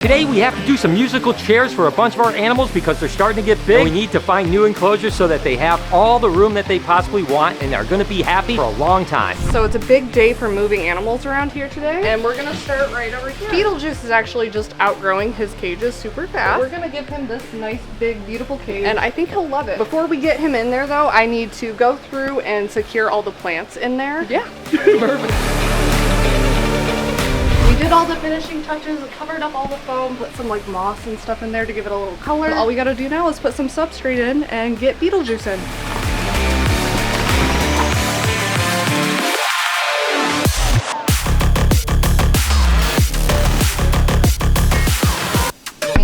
Today we have to do some musical chairs for a bunch of our animals because they're starting to get big. And we need to find new enclosures so that they have all the room that they possibly want and are going to be happy for a long time. So it's a big day for moving animals around here today, and we're gonna start right over here. Beetlejuice is actually just outgrowing his cages super fast. We're gonna give him this nice, big, beautiful cage, and I think he'll love it. Before we get him in there though, I need to go through and secure all the plants in there. Yeah. Perfect. We did all the finishing touches, covered up all the foam, put some like moss and stuff in there to give it a little color. All we gotta do now is put some substrate in and get Beetlejuice in.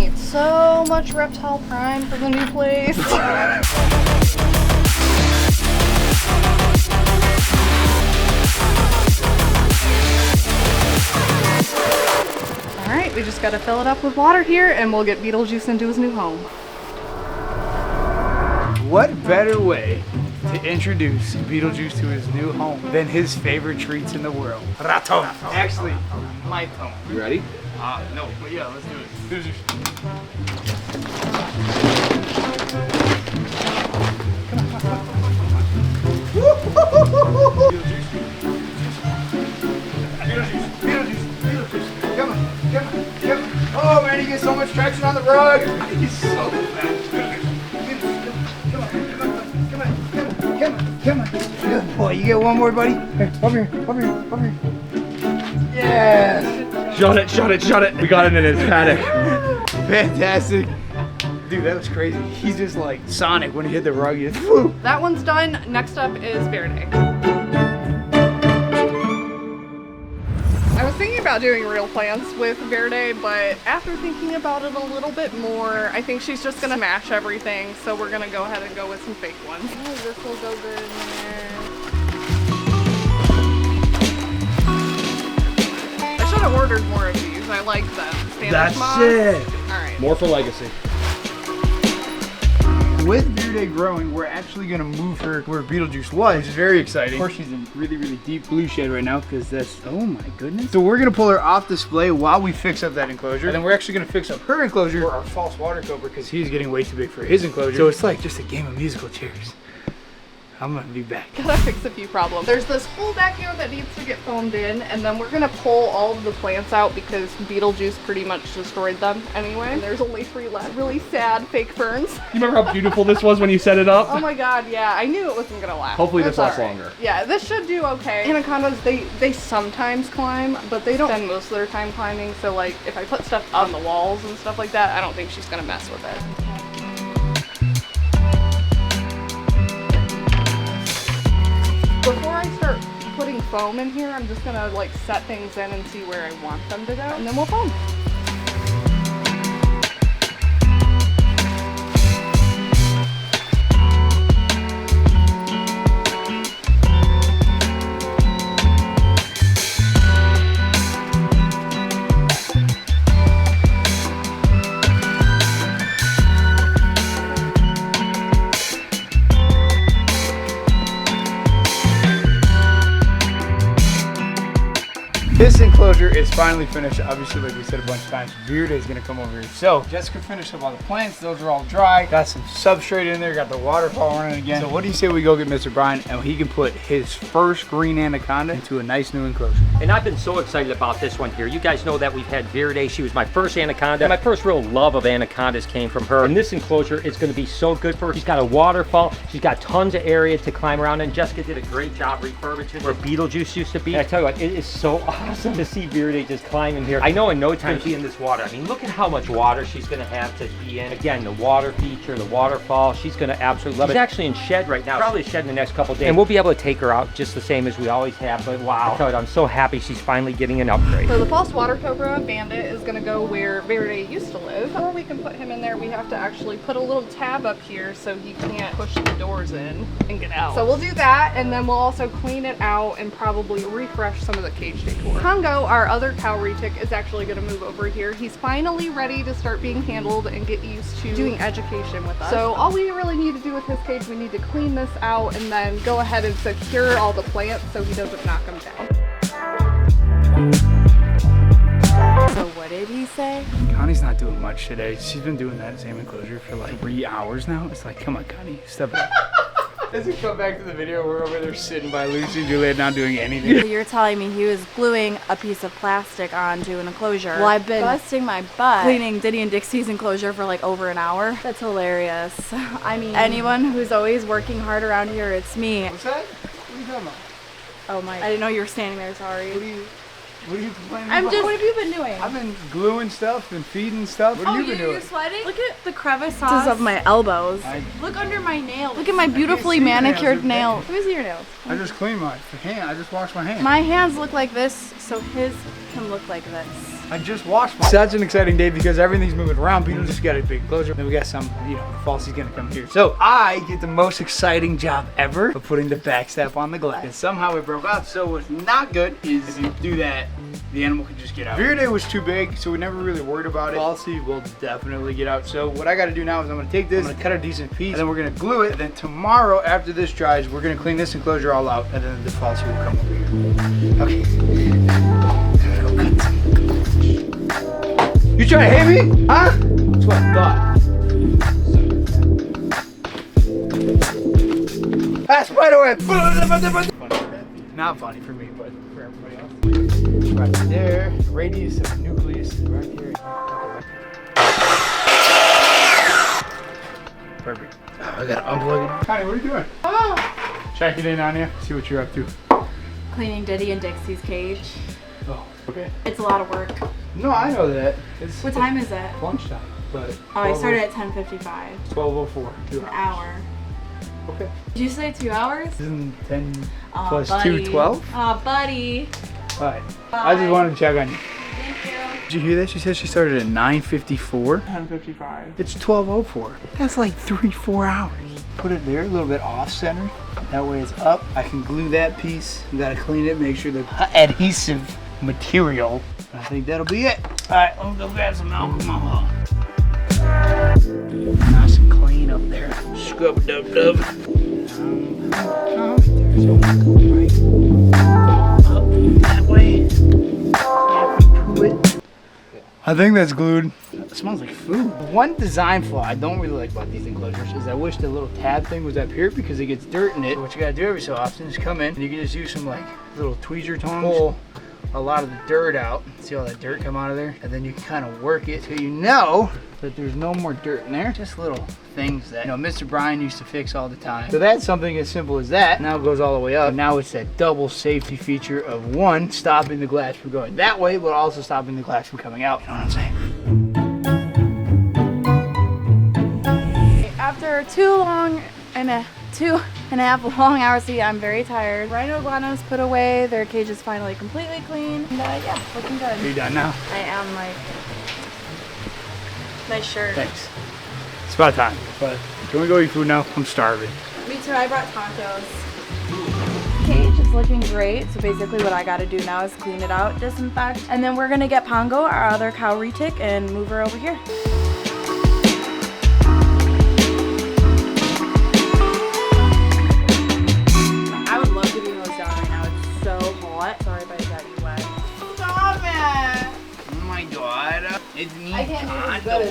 Need so much reptile prime for the new place. Alright, we just gotta fill it up with water here and we'll get Beetlejuice into his new home. What better way to introduce Beetlejuice to his new home than his favorite treats in the world? Raton. Actually, my tone. You ready? No, but yeah, let's do it. Beetlejuice. Oh man, he gets so much traction on the rug. He's so fast. Come on. Good boy. You get one more, buddy. Here, over here. Yes. Shut it. We got it in his paddock. Fantastic. Dude, that was crazy. He's just like Sonic when he hit the rug. He just, whoo. That one's done. Next up is Verde. I was thinking about doing real plants with Verde, but after thinking about it a little bit more, I think she's just gonna smash everything, so we're gonna go ahead and go with some fake ones. Oh, this will go good in there. I should have ordered more of these. I like them. Spanish moss. it. All right. More for legacy. With Verde growing, we're actually gonna move her where Beetlejuice was, which is very exciting. Of course, she's in really deep blue shade right now because that's, oh my goodness. So we're gonna pull her off display while we fix up that enclosure. And then we're actually gonna fix up her enclosure for our false water cobra because he's getting way too big for his enclosure. So it's like just a game of musical chairs. I'm gonna be back. Gotta fix a few problems. There's this hole back here that needs to get foamed in, and then we're gonna pull all of the plants out because Beetlejuice pretty much destroyed them anyway. And there's only 3 left. Really sad fake ferns. You remember how beautiful this was when you set it up? Oh my god, yeah. I knew it wasn't gonna last. Hopefully this That's lasts all right. longer. Yeah, this should do okay. Anacondas, they sometimes climb, but they don't spend most of their time climbing. So like, if I put stuff on the walls and stuff like that, I don't think she's gonna mess with it. Before I start putting foam in here, I'm just gonna like set things in and see where I want them to go, and then we'll foam. This enclosure is finally finished. Obviously, like we said a bunch of times, Verde is gonna come over here. So Jessica finished up all the plants. Those are all dry. Got some substrate in there. Got the waterfall running again. So what do you say we go get Mr. Brian and he can put his first green anaconda into a nice new enclosure? And I've been so excited about this one here. You guys know that we've had Verde. She was my first anaconda. My first real love of anacondas came from her. And this enclosure is going to be so good for her. She's got a waterfall. She's got tons of area to climb around. And Jessica did a great job refurbishing where Beetlejuice used to be. And I tell you what, it is so awesome to see Verde just climbing here. I know in no time she'll be in this water. I mean, look at how much water she's going to have to be in. Again, the water feature, the waterfall, she's going to absolutely love it. She's actually in shed right now. Probably shed in the next couple of days. And we'll be able to take her out just the same as we always have. But wow, I tell you, I'm so happy she's finally getting an upgrade. So the false water cobra Bandit is gonna go where Verde used to live. Before we can put him in there, we have to actually put a little tab up here so he can't push the doors in and get out. So we'll do that, and then we'll also clean it out and probably refresh some of the cage decor. Pongo, our other cow retic, is actually gonna move over here. He's finally ready to start being handled and get used to doing education with us. So all we really need to do with his cage, we need to clean this out and then go ahead and secure all the plants so he doesn't knock them down. So what did he say? Connie's not doing much today. She's been doing that same enclosure for like 3 hours now. It's like, come on, Connie, step it up. As we come back to the video, we're over there sitting by Lucy and Juliet, not doing anything. So you're telling me he was gluing a piece of plastic onto an enclosure. Well, I've been busting my butt cleaning Diddy and Dixie's enclosure for like over an hour. That's hilarious. I mean, anyone who's always working hard around here, it's me. What's that? What are you talking about? Oh my, I didn't know you were standing there, sorry. What are you complaining I'm about? just, what have you been doing? I've been gluing stuff and feeding stuff. What have you been doing? You're sweating? Look at the crevices of my elbows. Look under my nails. Look at my beautifully manicured nails. Let me see your nails. I just cleaned my hand. I just washed my hands. My hands look like this, so his can look like this. I just washed my. Such an exciting day because everything's moving around. People just got a big closure. Then we got some, Falsey's gonna come here. So I get the most exciting job ever of putting the backstep on the glass. And somehow it broke off. So what's not good is if you do that, the animal can just get out. Verde was too big, so we never really worried about it. Falsey will definitely get out. So what I gotta do now is I'm gonna take this, I'm gonna cut a decent piece, and then we're gonna glue it. And then tomorrow, after this dries, we're gonna clean this enclosure all out, and then the Falsey will come over here. Okay. You trying to hit me? Huh? That's what I thought. Ah, spider web! Not funny for me, but for everybody else. Right there. Radius of nucleus right here. Perfect. Oh, I gotta unplug it. Connie, what are you doing? Oh. Check it in on you. See what you're up to. Cleaning Diddy and Dixie's cage. Oh, okay. It's a lot of work. No, I know that. What time is it? Lunchtime, but. Oh, I started at 10:55. 12:04. 2 An hours. hour. Okay. Did you say 2 hours? Isn't 10 Aw, plus buddy. 2, 12? Aw, buddy. Alright. I just wanted to check on you. Thank you. Did you hear that? She said she started at 9:54. 10:55. It's 12:04. That's like 3-4 hours. Put it there, a little bit off center. That way it's up. I can glue that piece. You gotta clean it, make sure the adhesive material. I think that'll be it. Alright, I'm gonna go grab some alcohol. Nice and clean up there. Scrub it up. There's a right. Up that way. Pull it. I think that's glued. It smells like food. One design flaw I don't really like about these enclosures is I wish the little tab thing was up here because it gets dirt in it. So what you gotta do every so often is come in and you can just use some like little tweezer tongs, pull a lot of the dirt out. See all that dirt come out of there? And then you can kind of work it till you know that there's no more dirt in there. Just little things that, Mr. Brian used to fix all the time. So that's something as simple as that. Now it goes all the way up. Now it's that double safety feature of one, stopping the glass from going that way, but also stopping the glass from coming out. You know what I'm saying? After 2.5 long hours, see, I'm very tired. Rhino guanos put away. Their cage is finally completely clean. And yeah, looking good. Are you done now? I am like, nice shirt. Thanks. It's about time. But can we go eat food now? I'm starving. Me too, I brought tacos. Cage is looking great. So basically what I gotta do now is clean it out, disinfect. And then we're gonna get Pongo, our other cow retic, and move her over here. I would love to be hosed down right now. It's so hot. Sorry if I got you wet. Stop it! Oh my god. It's me, I can't do this good.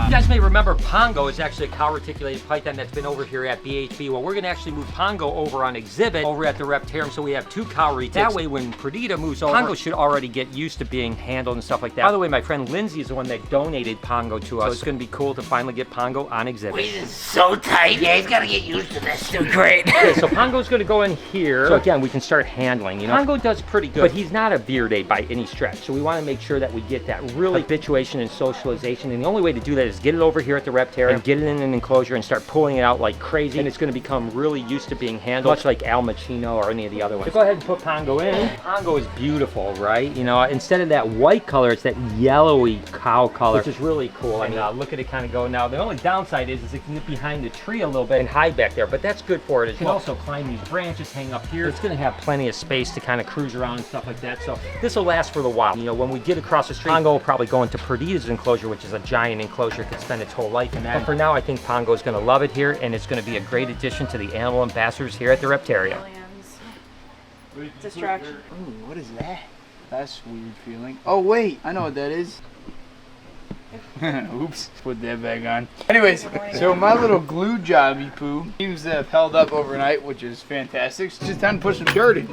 You guys may remember Pongo is actually a cow reticulated python that's been over here at BHB. Well, we're going to actually move Pongo over on exhibit over at the Reptarium, so we have 2 cow retics. That way, when Perdita moves over, Pongo should already get used to being handled and stuff like that. By the way, my friend Lindsay is the one that donated Pongo to us, so it's going to be cool to finally get Pongo on exhibit. Wait, it's so tight. Yeah, he's got to get used to this. Too great. Okay, so Pongo's going to go in here. So again, we can start handling. Pongo does pretty good, but he's not a Verde by any stretch. So we want to make sure that we get that really habituation and socialization. And the only way to do that is get it over here at the Reptarium and get it in an enclosure and start pulling it out like crazy. And it's going to become really used to being handled, much like Al Machino or any of the other ones. So go ahead and put Pongo in. Pongo is beautiful, right? Instead of that white color, it's that yellowy cow color, which is really cool. I mean, look at it kind of go. Now, the only downside is it can get behind the tree a little bit and hide back there, but that's good for it as well. You can also climb these branches, hang up here. It's going to have plenty of space to kind of cruise around and stuff like that. So this will last for a while. When we get across the street, Pongo will probably go into Perdita's enclosure, which is a giant enclosure, could spend its whole life in that. But for now, I think Pongo is going to love it here, and it's going to be a great addition to the animal ambassadors here at the Reptarium. Distraction. Ooh, what is that? That's a weird feeling. Oh wait, I know what that is. Oops, put that back on. Anyways, so my little glue jobby poo seems to have held up overnight, which is fantastic. It's just time to put some dirt in.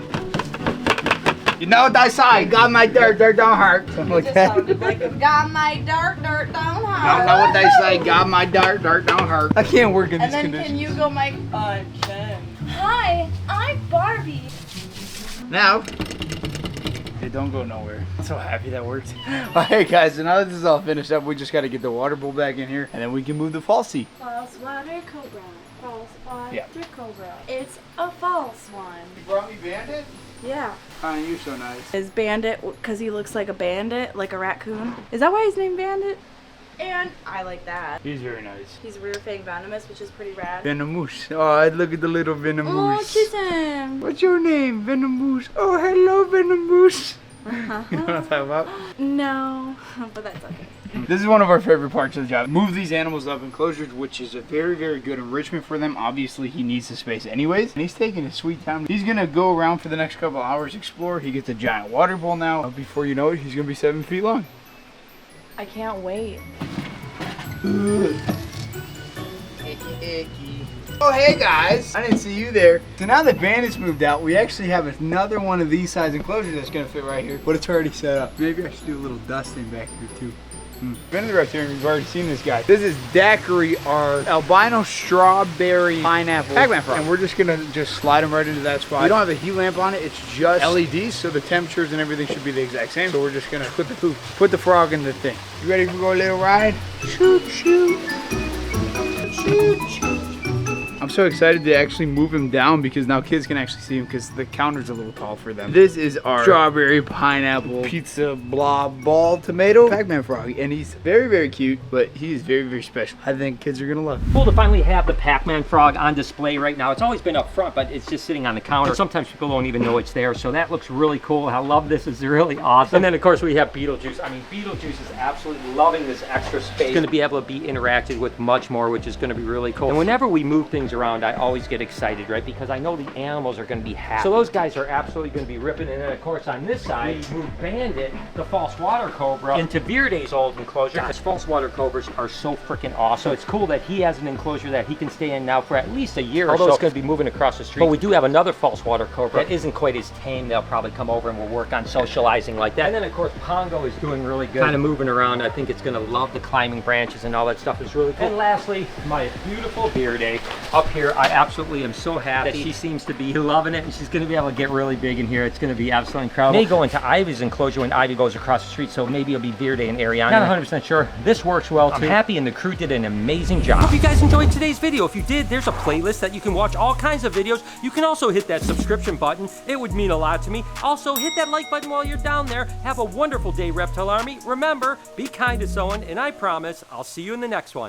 You know what I say? Got my dirt, dirt don't hurt. Something like that. Got my dirt, dirt don't hurt. Don't know what they say. Got my dirt, dirt don't hurt. I can't work in these And then conditions. can you go, Mike? Hi, I'm Barbie. Now, it don't go nowhere. I'm so happy that worked. Alright guys, so now that this is all finished up, we just gotta get the water bowl back in here, and then we can move the falsie. False water cobra. False water Yeah. cobra. It's a false one. You brought me Bandit? Yeah. Honey, you're so nice. Is Bandit because he looks like a bandit, like a raccoon? Is that why he's named Bandit? And I like that. He's very nice. He's rear fang venomous, which is pretty rad. Venomous. Oh, look at the little Venomous. Oh, kiss him. What's your name? Venomous. Oh, hello, Venomous. You know what I'm talking about? No, but that's okay. This is one of our favorite parts of the job. Move these animals up enclosures, which is a very, very good enrichment for them. Obviously, he needs the space anyways. And he's taking his sweet time. He's going to go around for the next couple hours, explore. He gets a giant water bowl now. Before you know it, he's going to be 7 feet long. I can't wait. Oh, hey guys. I didn't see you there. So now that Bandit's moved out, we actually have another one of these size enclosures that's going to fit right here. But it's already set up. Maybe I should do a little dusting back here too. Been to the Reptarium, we've already seen this guy. This is Daiquiri, our albino strawberry pineapple Pac-Man frog. And we're just gonna slide him right into that spot. We don't have a heat lamp on it, it's just LEDs, so the temperatures and everything should be the exact same. So we're just gonna put the frog in the thing. You ready to go a little ride? Shoot, shoot. Shoot, shoot. I'm so excited to actually move him down because now kids can actually see him because the counter's a little tall for them. This is our strawberry pineapple pizza blah ball tomato Pac-Man frog, and he's very, very cute, but he is very, very special. I think kids are gonna love him. Cool to finally have the Pac-Man frog on display right now. It's always been up front, but it's just sitting on the counter. Sometimes people don't even know it's there, so that looks really cool. I love this. It's really awesome. And then, of course, we have Beetlejuice. I mean, Beetlejuice is absolutely loving this extra space. It's going to be able to be interacted with much more, which is going to be really cool. And whenever we move things around, I always get excited, right? Because I know the animals are going to be happy. So those guys are absolutely going to be ripping. And then, of course, on this side, we move Bandit, the false water cobra, into Verde's old enclosure. Gosh, false water cobras are so freaking awesome. So it's cool that he has an enclosure that he can stay in now for at least a year or so. Although it's going to be moving across the street. But we do have another false water cobra that isn't quite as tame. They'll probably come over and we'll work on socializing like that. And then, of course, Pongo is doing really good. Kind of moving around. I think it's going to love the climbing branches and all that stuff. Is really cool. And lastly, my beautiful Verde up here. I absolutely am so happy that she seems to be loving it, and she's going to be able to get really big in here. It's going to be absolutely incredible. May go into Ivy's enclosure when Ivy goes across the street, so maybe it'll be Verde and Ariana. Not 100% sure. This works well too. I'm happy, and the crew did an amazing job. Hope you guys enjoyed today's video. If you did, there's a playlist that you can watch all kinds of videos. You can also hit that subscription button. It would mean a lot to me. Also, hit that like button while you're down there. Have a wonderful day, Reptile Army. Remember, be kind to someone, and I promise I'll see you in the next one.